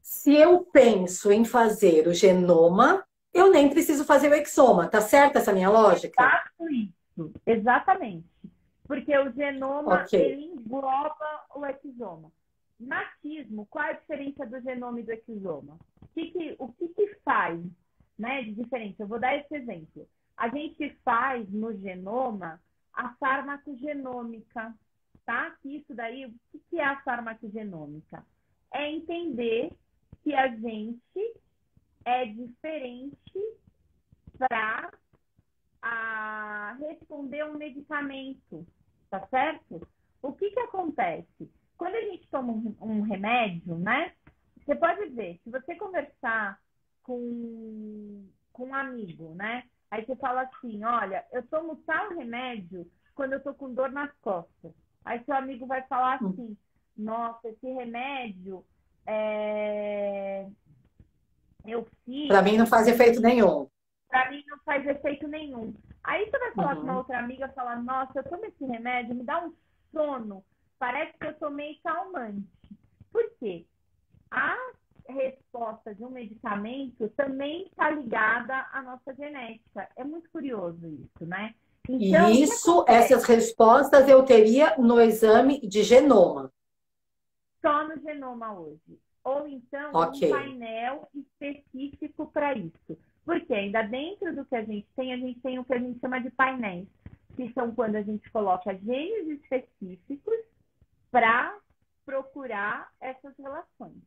Se eu penso em fazer o genoma, eu nem preciso fazer o exoma, tá certa essa minha lógica? Exato isso, exatamente. Porque o genoma, ele engloba o exoma. Natismo, qual é a diferença do genoma e do exoma? O que faz, né, de diferença? Eu vou dar esse exemplo. A gente faz no genoma a farmacogenômica, tá? Isso daí, o que é a farmacogenômica? É entender que a gente é diferente para responder um medicamento, tá certo? O que acontece? Quando a gente toma um remédio, né? Você pode ver, se você conversar com um amigo, né? Aí você fala assim, olha, eu tomo tal remédio quando eu tô com dor nas costas. Aí seu amigo vai falar assim, nossa, esse remédio eu fiz... Para mim não faz efeito nenhum. Para mim não faz efeito nenhum. Aí você vai falar com uma outra amiga e falar, nossa, eu tomo esse remédio, me dá um sono, parece que eu tomei calmante. Por quê? A resposta de um medicamento também está ligada à nossa genética. É muito curioso isso, né? Então, essas respostas eu teria no exame de genoma. Só no genoma hoje. Ou então um painel específico para isso. Porque ainda dentro do que a gente tem o que a gente chama de painéis, que são quando a gente coloca genes específicos para procurar essas relações.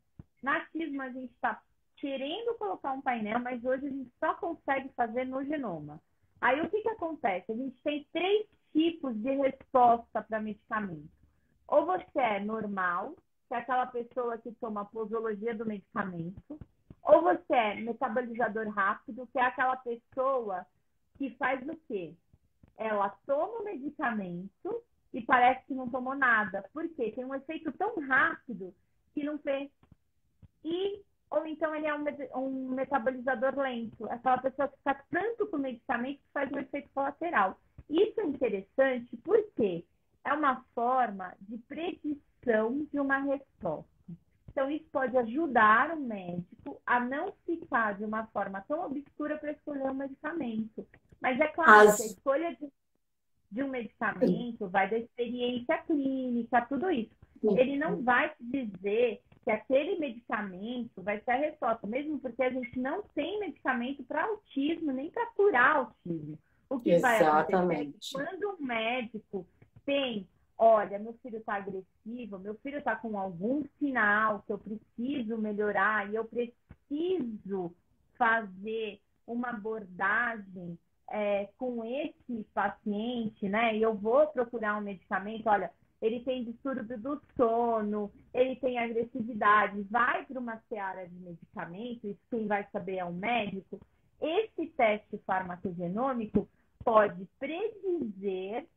Natismo, a gente está querendo colocar um painel, mas hoje a gente só consegue fazer no genoma. Aí o que acontece? A gente tem 3 tipos de resposta para medicamento. Ou você é normal, que é aquela pessoa que toma a posologia do medicamento, ou você é metabolizador rápido, que é aquela pessoa que faz o quê? Ela toma o medicamento e parece que não tomou nada. Por quê? Tem um efeito tão rápido que não fez. Ou então ele é um metabolizador lento. Aquela pessoa que fica tanto com o medicamento que faz um efeito colateral. Isso é interessante porque é uma forma de predição de uma resposta. Então, isso pode ajudar o médico a não ficar de uma forma tão obscura para escolher um medicamento. Mas é claro que a escolha de um medicamento vai da experiência clínica, tudo isso. Ele não vai te dizer que aquele medicamento vai ser a resposta, mesmo porque a gente não tem medicamento para autismo, nem para curar autismo. O que vai acontecer é que quando um médico tem, olha, meu filho está agressivo, meu filho está com algum sinal que eu preciso melhorar e eu preciso fazer uma abordagem com esse paciente, né? E eu vou procurar um medicamento, olha, ele tem distúrbio do sono, ele tem agressividade, vai para uma seara de medicamento, isso quem vai saber é o médico. Esse teste farmacogenômico pode predizer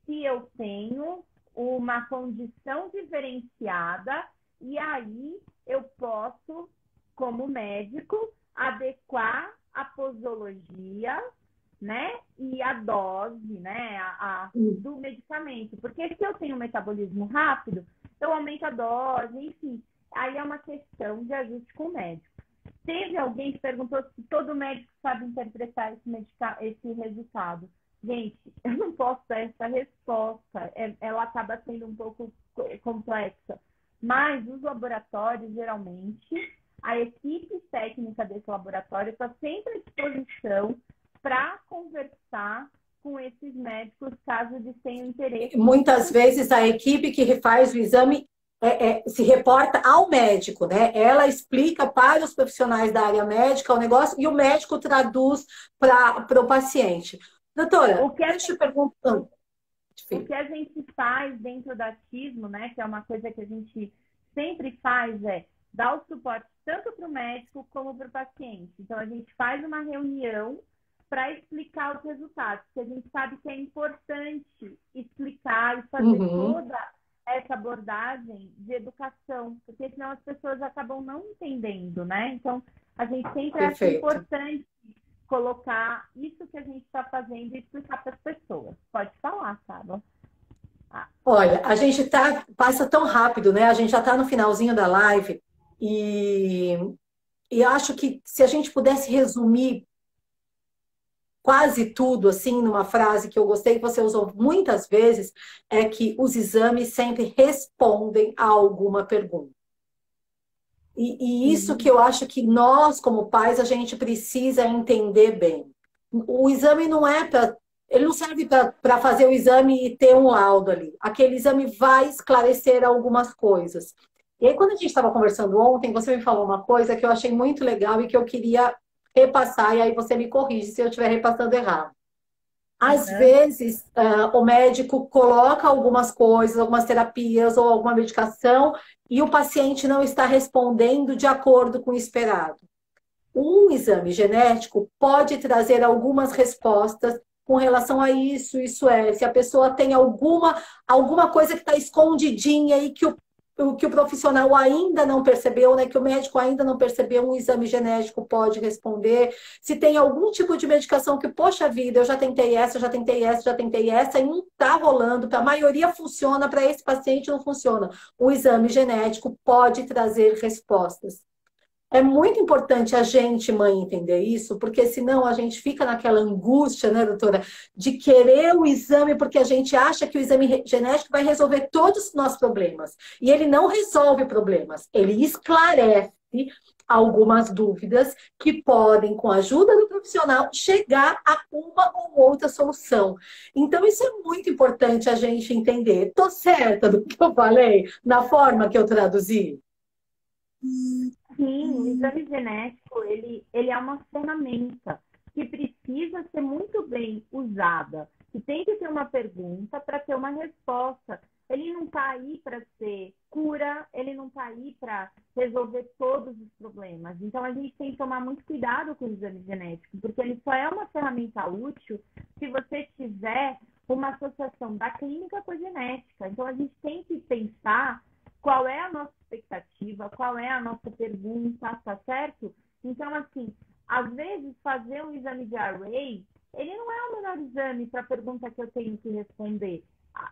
se eu tenho uma condição diferenciada e aí eu posso, como médico, adequar a posologia, né, e a dose, né, do medicamento. Porque se eu tenho um metabolismo rápido, eu aumento a dose, enfim. Aí é uma questão de ajuste com o médico. Teve alguém que perguntou se todo médico sabe interpretar esse resultado. Gente, eu não posso dar essa resposta. Ela acaba sendo um pouco complexa. Mas os laboratórios, geralmente, a equipe técnica desse laboratório está sempre à disposição para conversar com esses médicos, caso eles tenham interesse. Muitas vezes a equipe que faz o exame se reporta ao médico, né? Ela explica para os profissionais da área médica o negócio e o médico traduz para o paciente. Doutora, deixa eu perguntar. O que a gente faz dentro do autismo, né, que é uma coisa que a gente sempre faz, é dar o suporte tanto para o médico como para o paciente. Então, a gente faz uma reunião para explicar os resultados, porque a gente sabe que é importante explicar e fazer toda essa abordagem de educação, porque senão as pessoas acabam não entendendo, né? Então, a gente sempre acha importante colocar isso que a gente está fazendo e explicar para as pessoas. Pode falar, Carla. Olha, a gente passa tão rápido, né? A gente já está no finalzinho da live e acho que se a gente pudesse resumir quase tudo, assim, numa frase que eu gostei, que você usou muitas vezes, é que os exames sempre respondem a alguma pergunta. E isso que eu acho que nós, como pais, a gente precisa entender bem. O exame não é para... Ele não serve para fazer o exame e ter um laudo ali. Aquele exame vai esclarecer algumas coisas. E aí, quando a gente estava conversando ontem, você me falou uma coisa que eu achei muito legal e que eu queria repassar, e aí você me corrige se eu estiver repassando errado. Às vezes, o médico coloca algumas coisas, algumas terapias ou alguma medicação e o paciente não está respondendo de acordo com o esperado. Um exame genético pode trazer algumas respostas com relação a isso, se a pessoa tem alguma coisa que está escondidinha e que o profissional ainda não percebeu, né? Que o médico ainda não percebeu, um exame genético pode responder. Se tem algum tipo de medicação que, poxa vida, eu já tentei essa, já tentei essa, já tentei essa, e não está rolando, para a maioria funciona, para esse paciente não funciona. O exame genético pode trazer respostas. É muito importante a gente, mãe, entender isso, porque senão a gente fica naquela angústia, né, doutora, de querer o exame, porque a gente acha que o exame genético vai resolver todos os nossos problemas. E ele não resolve problemas, ele esclarece algumas dúvidas que podem, com a ajuda do profissional, chegar a uma ou outra solução. Então, isso é muito importante a gente entender. Tô certa do que eu falei, na forma que eu traduzi? Sim, o exame genético, ele é uma ferramenta que precisa ser muito bem usada. E tem que ter uma pergunta para ter uma resposta. Ele não está aí para ser cura, ele não está aí para resolver todos os problemas. Então, a gente tem que tomar muito cuidado com o exame genético, porque ele só é uma ferramenta útil se você tiver uma associação da clínica com a genética. Então, a gente tem que pensar qual é a nossa expectativa, qual é a nossa pergunta, tá certo? Então, assim, às vezes fazer um exame de array, ele não é o melhor exame para a pergunta que eu tenho que responder.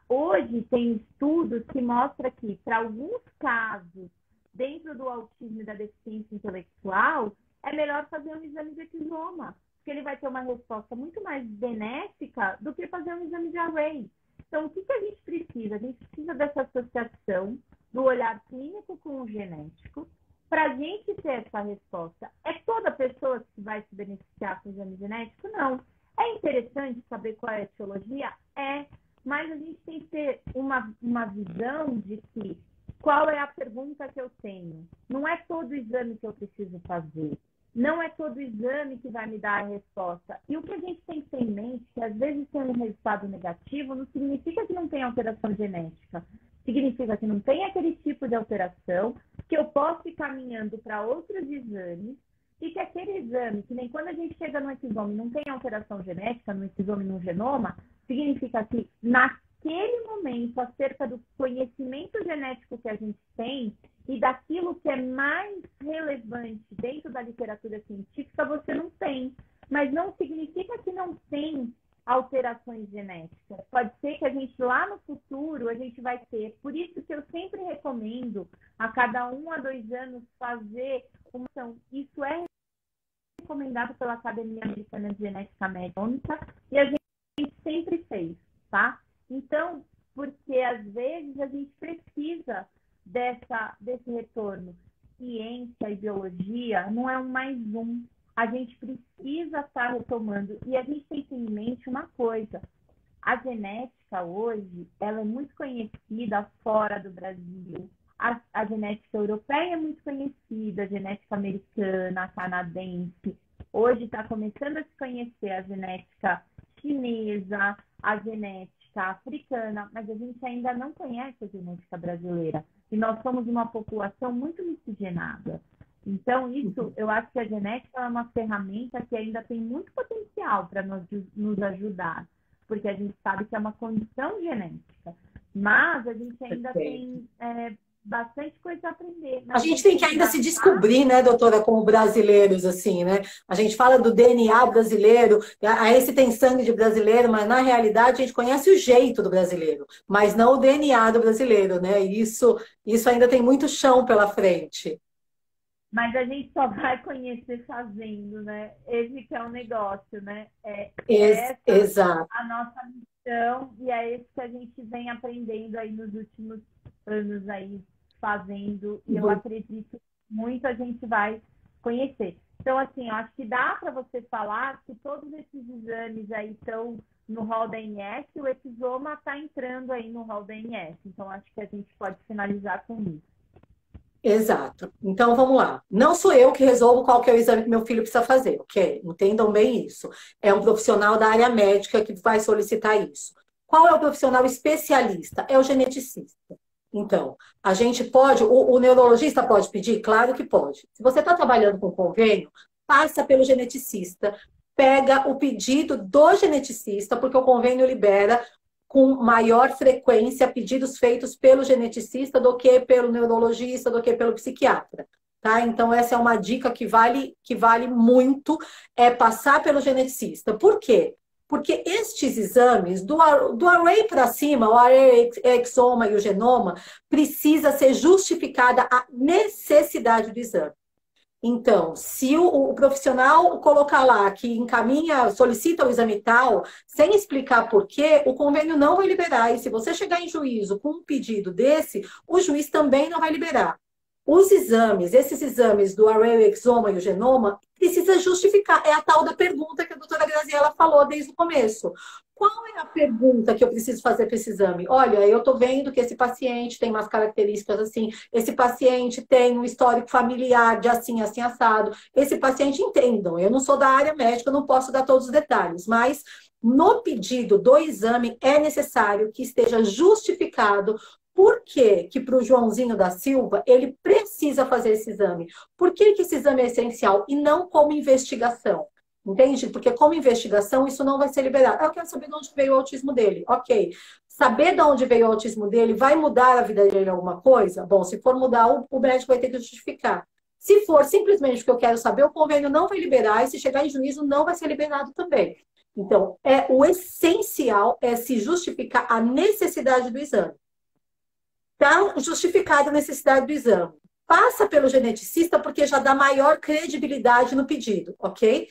Hoje tem estudos que mostram que, para alguns casos, dentro do autismo e da deficiência intelectual, é melhor fazer um exame de exoma, porque ele vai ter uma resposta muito mais benéfica do que fazer um exame de array. Então, o que a gente precisa? A gente precisa dessa associação do olhar clínico com o genético, para a gente ter essa resposta. É toda pessoa que vai se beneficiar com o exame genético? Não. É interessante saber qual é a etiologia? É, mas a gente tem que ter uma visão de que qual é a pergunta que eu tenho. Não é todo exame que eu preciso fazer. Não é todo exame que vai me dar a resposta. E o que a gente tem que ter em mente, que às vezes tem um resultado negativo, não significa que não tem alteração genética. Significa que não tem aquele tipo de alteração, que eu posso ir caminhando para outros exames, e que aquele exame, que nem quando a gente chega no exome não tem alteração genética, no exome no genoma, significa que naquele momento, acerca do conhecimento genético que a gente tem e daquilo que é mais relevante dentro da literatura científica, você não tem. Mas não significa que não tem alterações genéticas. Pode ser que a gente lá no futuro a gente vai ter. Por isso que eu sempre recomendo a cada 1 a 2 anos fazer uma ação. Isso é recomendado pela Academia Americana de Genética Médica e a gente sempre fez, tá? Então, porque às vezes a gente precisa desse retorno. Ciência e biologia não é um mais um. A gente precisa estar retomando. E a gente tem que ter em mente uma coisa. A genética hoje, ela é muito conhecida fora do Brasil. a genética europeia é muito conhecida, a genética americana, a canadense. Hoje está começando a se conhecer a genética chinesa, a genética africana, mas a gente ainda não conhece a genética brasileira. E nós somos uma população muito miscigenada. Então, isso, eu acho que a genética é uma ferramenta que ainda tem muito potencial para nos ajudar, porque a gente sabe que é uma condição genética, mas a gente ainda tem bastante coisa a aprender. A gente tem que ainda se descobrir, né, doutora, como brasileiros, assim, né? A gente fala do DNA brasileiro, a esse tem sangue de brasileiro, mas na realidade a gente conhece o jeito do brasileiro, mas não o DNA do brasileiro, né? E isso ainda tem muito chão pela frente. Mas a gente só vai conhecer fazendo, né? Esse que é o negócio, né? Exato. A nossa missão, e é isso que a gente vem aprendendo aí nos últimos anos aí, fazendo, e eu acredito muito a gente vai conhecer. Então, assim, eu acho que dá para você falar que todos esses exames aí estão no rol da ANS, e o exosoma está entrando aí no rol da ANS. Então, acho que a gente pode finalizar com isso. Exato. Então, vamos lá. Não sou eu que resolvo qual que é o exame que meu filho precisa fazer, ok? Entendam bem isso. É um profissional da área médica que vai solicitar isso. Qual é o profissional especialista? É o geneticista. Então, a gente pode, o neurologista pode pedir? Claro que pode. Se você está trabalhando com convênio, passa pelo geneticista, pega o pedido do geneticista, porque o convênio libera com maior frequência pedidos feitos pelo geneticista do que pelo neurologista, do que pelo psiquiatra. Tá? Então, essa é uma dica que vale muito, é passar pelo geneticista. Por quê? Porque estes exames, do array para cima, o array exoma e o genoma, precisa ser justificada a necessidade do exame. Então, se o profissional colocar lá que encaminha, solicita o exame tal, sem explicar por quê, o convênio não vai liberar. E se você chegar em juízo com um pedido desse, o juiz também não vai liberar. Os exames, esses exames do array, o exoma e o genoma, precisa justificar. É a tal da pergunta que a doutora Graziella falou desde o começo. Qual é a pergunta que eu preciso fazer para esse exame? Olha, eu estou vendo que esse paciente tem umas características assim, esse paciente tem um histórico familiar de assim, assim, assado. Esse paciente, entendam, eu não sou da área médica, eu não posso dar todos os detalhes, mas no pedido do exame é necessário que esteja justificado por que para o Joãozinho da Silva ele precisa fazer esse exame. Por que esse exame é essencial e não como investigação? Entende? Porque como investigação, isso não vai ser liberado. Eu quero saber de onde veio o autismo dele. Ok. Saber de onde veio o autismo dele vai mudar a vida dele alguma coisa? Bom, se for mudar, o médico vai ter que justificar. Se for simplesmente porque eu quero saber, o convênio não vai liberar, e se chegar em juízo, não vai ser liberado também. Então, o essencial é se justificar a necessidade do exame. Está justificada a necessidade do exame. Passa pelo geneticista porque já dá maior credibilidade no pedido, ok?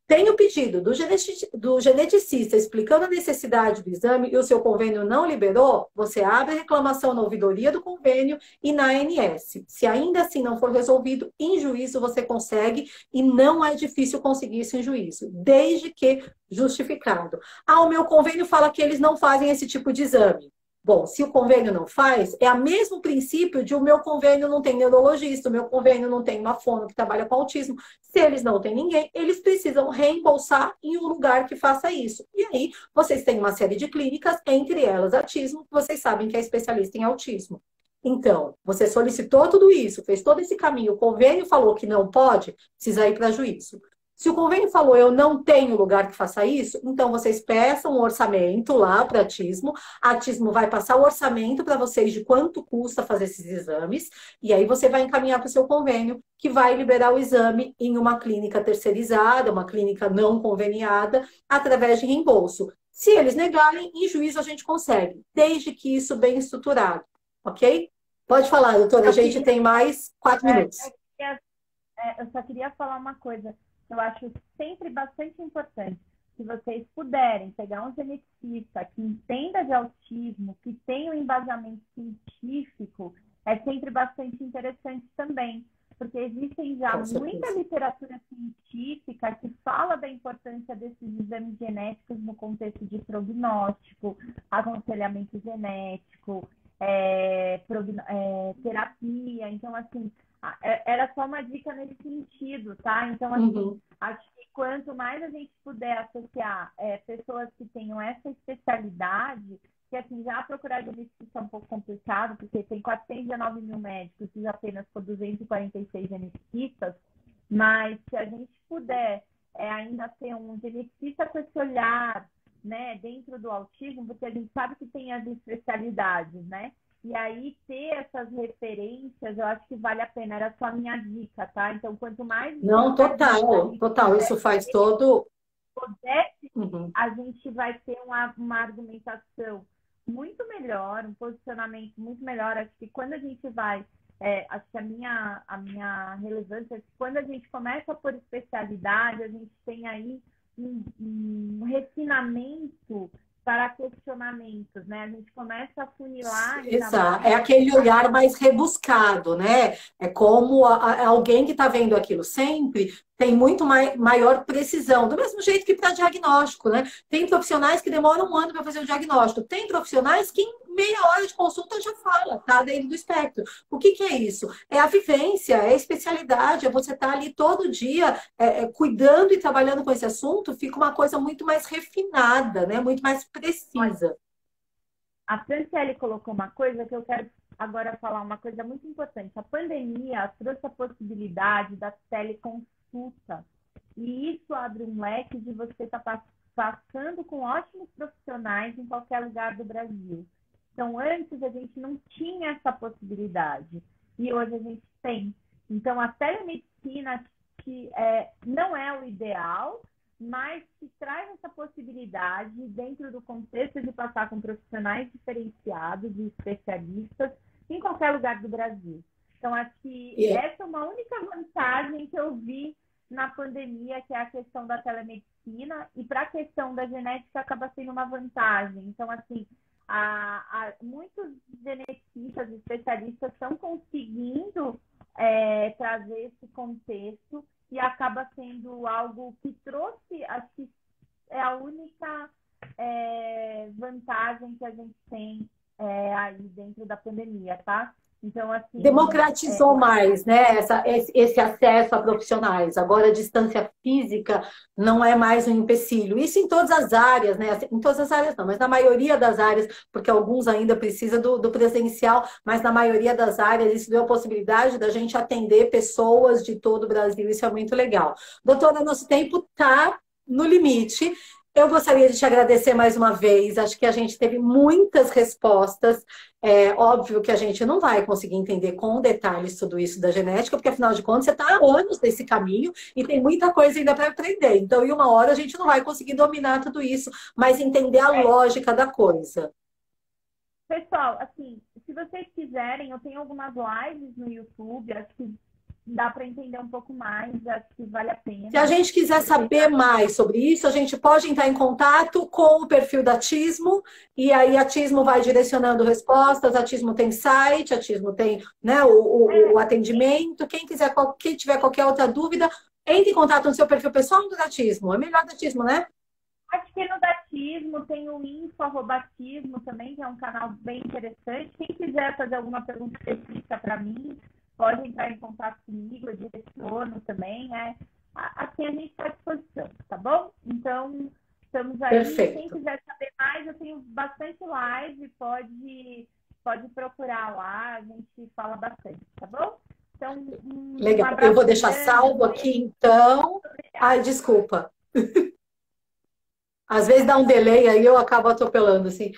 Tem o pedido do geneticista explicando a necessidade do exame e o seu convênio não liberou, você abre a reclamação na ouvidoria do convênio e na ANS. Se ainda assim não for resolvido, em juízo você consegue e não é difícil conseguir isso em juízo, desde que justificado. O meu convênio fala que eles não fazem esse tipo de exame. Bom, se o convênio não faz, é o mesmo princípio de o meu convênio não tem neurologista, o meu convênio não tem uma fono que trabalha com autismo. Se eles não têm ninguém, eles precisam reembolsar em um lugar que faça isso. E aí, vocês têm uma série de clínicas, entre elas autismo, que vocês sabem que é especialista em autismo. Então, você solicitou tudo isso, fez todo esse caminho, o convênio falou que não pode, precisa ir para juízo. Se o convênio falou, eu não tenho lugar que faça isso, então vocês peçam um orçamento lá para a Atismo vai passar o orçamento para vocês de quanto custa fazer esses exames, e aí você vai encaminhar para o seu convênio, que vai liberar o exame em uma clínica terceirizada, uma clínica não conveniada, através de reembolso. Se eles negarem, em juízo a gente consegue, desde que isso bem estruturado, ok? Pode falar, doutora, a gente tem mais 4 minutos. Eu só queria falar uma coisa. Eu acho sempre bastante importante, se vocês puderem pegar um geneticista que entenda de autismo, que tenha um embasamento científico, é sempre bastante interessante também, porque existem já muita literatura científica que fala da importância desses exames genéticos no contexto de prognóstico, aconselhamento genético. terapia. Então, assim, era só uma dica nesse sentido, tá? Então, assim, Uhum. acho que quanto mais a gente puder associar pessoas que tenham essa especialidade, que assim, já procurar geneticista é um pouco complicado, porque tem 419 mil médicos e apenas por 246 geneticistas, mas se a gente puder ainda ter um geneticista com esse olhar, né, dentro do autismo, porque a gente sabe que tem as especialidades, né? E aí ter essas referências, eu acho que vale a pena. Era só a minha dica, tá? Então, quanto mais Não, especialista a total, gente total. Isso faz todo. puder, Uhum. a gente vai ter uma argumentação muito melhor, um posicionamento muito melhor. Acho que quando a gente vai, acho que a minha relevância é que quando a gente começa por especialidade, a gente tem aí um refinamento para questionamentos, né? A gente começa a funilar ainda Exato. mais. É aquele olhar mais rebuscado, né? É como alguém que está vendo aquilo sempre tem muito maior precisão, do mesmo jeito que para diagnóstico, né? Tem profissionais que demoram um ano para fazer o diagnóstico, tem profissionais que em meia hora de consulta já fala, tá dentro do espectro. O que é isso? É a vivência, é a especialidade, é você estar ali todo dia cuidando e trabalhando com esse assunto, fica uma coisa muito mais refinada, né? Muito mais Olha, precisa. a Franciele colocou uma coisa que eu quero agora falar, uma coisa muito importante. A pandemia trouxe a possibilidade da teleconsulta. E isso abre um leque de você estar passando com ótimos profissionais em qualquer lugar do Brasil. Então, antes a gente não tinha essa possibilidade. E hoje a gente tem. Então, a telemedicina não é o ideal, mas que traz essa possibilidade dentro do contexto de passar com profissionais diferenciados e especialistas em qualquer lugar do Brasil. Então, acho que essa é uma única vantagem que eu vi na pandemia, que é a questão da telemedicina, e para a questão da genética acaba sendo uma vantagem. Então, assim, muitos geneticistas, especialistas estão conseguindo trazer esse contexto e acaba sendo algo que trouxe, acho que é a única vantagem que a gente tem aí dentro da pandemia, tá? Então, assim... Democratizou mais, né, esse acesso a profissionais. Agora, a distância física não é mais um empecilho. Isso em todas as áreas, né? Em todas as áreas não, mas na maioria das áreas, porque alguns ainda precisam do presencial, mas na maioria das áreas isso deu a possibilidade da gente atender pessoas de todo o Brasil. Isso é muito legal. Doutora, nosso tempo está no limite. Eu gostaria de te agradecer mais uma vez. Acho que a gente teve muitas respostas. É óbvio que a gente não vai conseguir entender com detalhes tudo isso da genética, porque afinal de contas você está há anos nesse caminho e tem muita coisa ainda para aprender. Então, em uma hora a gente não vai conseguir dominar tudo isso, mas entender a lógica da coisa. Pessoal, assim, se vocês quiserem, eu tenho algumas lives no YouTube, acho que dá para entender um pouco mais, acho que vale a pena. Se a gente quiser saber mais sobre isso, a gente pode entrar em contato com o perfil da Tismo, e aí a Tismo vai direcionando respostas, a Tismo tem site, a Tismo tem, né, o atendimento. Quem tiver qualquer outra dúvida, entre em contato no seu perfil pessoal ou no da Tismo. É melhor da Tismo, né? Acho que no Datismo tem o info@tismo também, que é um canal bem interessante. Quem quiser fazer alguma pergunta específica para mim, pode entrar em contato comigo, eu direciono também. Assim a gente está à disposição, tá bom? Então, estamos aí. Perfeito. Quem quiser saber mais, eu tenho bastante live, pode procurar lá, a gente fala bastante, tá bom? Então, legal. Eu vou deixar salvo aqui, então. Ai, desculpa. Às vezes dá um delay aí, eu acabo atropelando, assim.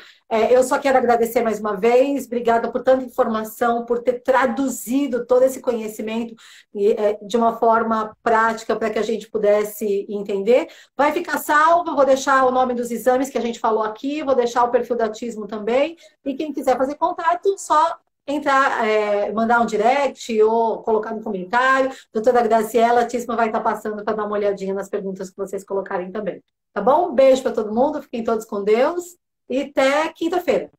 Eu só quero agradecer mais uma vez, obrigada por tanta informação, por ter traduzido todo esse conhecimento de uma forma prática para que a gente pudesse entender. Vai ficar salvo, vou deixar o nome dos exames que a gente falou aqui, vou deixar o perfil da Tismo também, e quem quiser fazer contato, só entrar, mandar um direct ou colocar no comentário. Doutora Graciela, a Tisma vai estar passando para dar uma olhadinha nas perguntas que vocês colocarem também. Tá bom? Um beijo para todo mundo, fiquem todos com Deus e até quinta-feira.